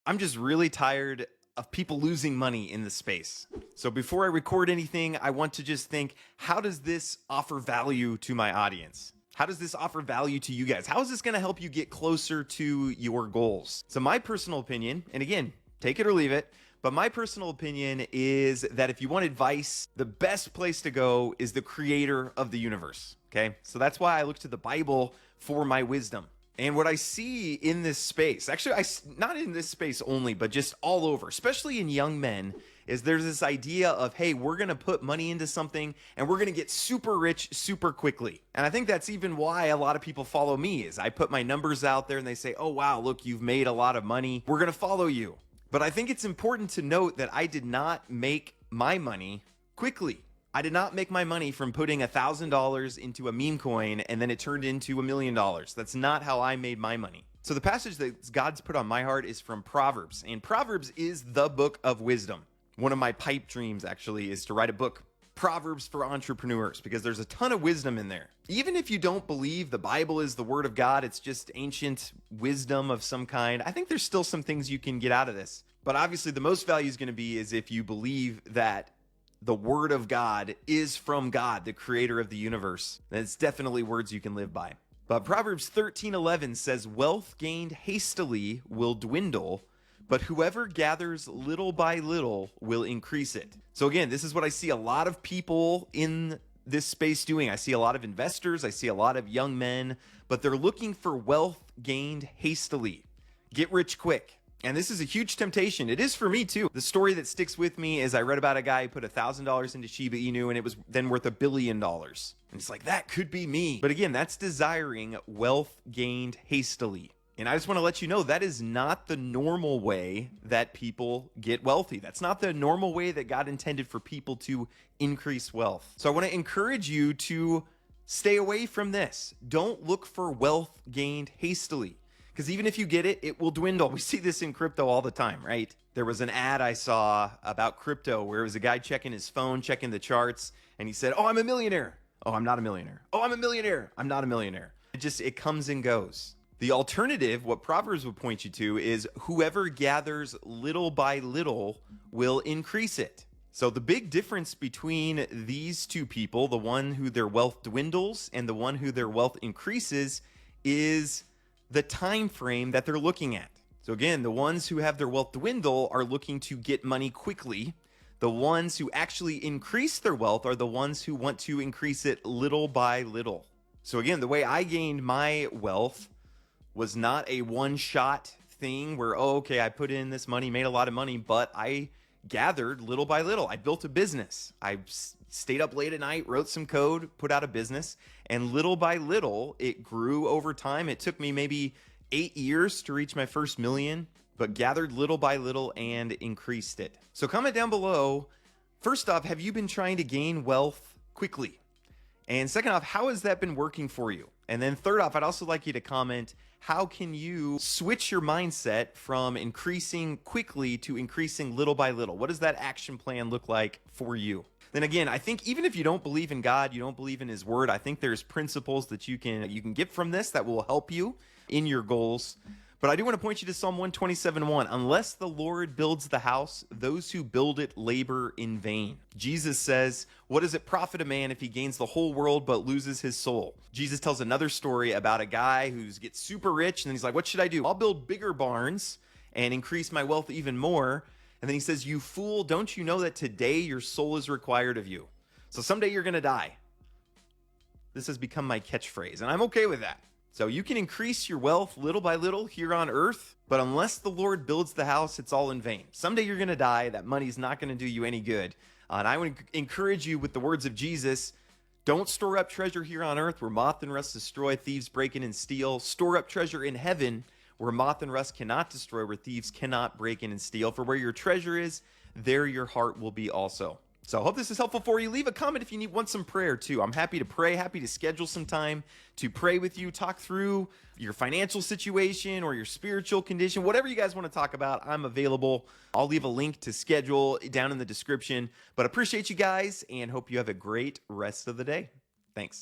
I'm just really tired of people losing money in this space. So before I record anything, I want to just think, how does this offer value to my audience? How does this offer value to you guys? How is this going to help you get closer to your goals? So my personal opinion, and again, take it or leave it, but my personal opinion is that if you want advice, the best place to go is the creator of the universe. Okay. So that's why I look to the Bible for my wisdom. And what I see in this space, actually, not in this space only, but just all over, especially in young men, is there's this idea of, hey, we're going to put money into something and we're going to get super rich super quickly. And I think that's even why a lot of people follow me is I put my numbers out there and they say, oh, wow, look, you've made a lot of money. We're going to follow you. But I think it's important to note that I did not make my money quickly. I did not make my money from putting $1,000 into a meme coin and then it turned into $1 million. That's not how I made my money. So the passage that God's put on my heart is from Proverbs, and Proverbs is the book of wisdom. One of my pipe dreams actually is to write a book, Proverbs for entrepreneurs, because there's a ton of wisdom in there. Even if you don't believe the Bible is the word of God, it's just ancient wisdom of some kind, I think there's still some things you can get out of this. But obviously the most value is going to be is if you believe that the word of God is from God, the creator of the universe. And it's definitely words you can live by. But Proverbs 13:11 says, wealth gained hastily will dwindle, but whoever gathers little by little will increase it. So again, this is what I see a lot of people in this space doing. I see a lot of investors, I see a lot of young men, but they're looking for wealth gained hastily. Get rich quick. And this is a huge temptation. It is for me too. The story that sticks with me is I read about a guy who put $1,000 into Shiba Inu and it was then worth $1 billion. And it's like, that could be me. But again, that's desiring wealth gained hastily. And I just want to let you know that is not the normal way that people get wealthy. That's not the normal way that God intended for people to increase wealth. So I want to encourage you to stay away from this. Don't look for wealth gained hastily. Because even if you get it, it will dwindle. We see this in crypto all the time, right? There was an ad I saw about crypto where it was a guy checking his phone, checking the charts, and he said, oh, I'm a millionaire. Oh, I'm not a millionaire. Oh, I'm a millionaire. I'm not a millionaire. It comes and goes. The alternative, what Proverbs would point you to, is whoever gathers little by little will increase it. So the big difference between these two people, the one who their wealth dwindles and the one who their wealth increases, is the time frame that they're looking at. So again, the ones who have their wealth dwindle are looking to get money quickly. The ones who actually increase their wealth are the ones who want to increase it little by little. So again, the way I gained my wealth was not a one-shot thing where, oh, okay, I put in this money, made a lot of money, but I gathered little by little. I built a business. I stayed up late at night, wrote some code, put out a business, and little by little, it grew over time. It took me maybe 8 years to reach my first million, but gathered little by little and increased it. So comment down below. First off, have you been trying to gain wealth quickly? And second off, how has that been working for you? And then third off, I'd also like you to comment, how can you switch your mindset from increasing quickly to increasing little by little? What does that action plan look like for you? Then again, I think even if you don't believe in God, you don't believe in his word, I think there's principles that you can get from this that will help you in your goals. But I do want to point you to Psalm 127:1. Unless the Lord builds the house, those who build it labor in vain. Jesus says, what does it profit a man if he gains the whole world but loses his soul? Jesus tells another story about a guy who gets super rich and then he's like, what should I do? I'll build bigger barns and increase my wealth even more. And then he says, you fool, don't you know that today your soul is required of you? So someday you're going to die. This has become my catchphrase, and I'm okay with that. So you can increase your wealth little by little here on earth, but unless the Lord builds the house, it's all in vain. Someday you're going to die. That money's not going to do you any good. And I would encourage you with the words of Jesus, don't store up treasure here on earth where moth and rust destroy, thieves break in and steal. Store up treasure in heaven where moth and rust cannot destroy, where thieves cannot break in and steal. For where your treasure is, there your heart will be also. So I hope this is helpful for you. Leave a comment if you want some prayer too. I'm happy to pray, happy to schedule some time to pray with you, talk through your financial situation or your spiritual condition, whatever you guys want to talk about, I'm available. I'll leave a link to schedule down in the description, but appreciate you guys and hope you have a great rest of the day. Thanks.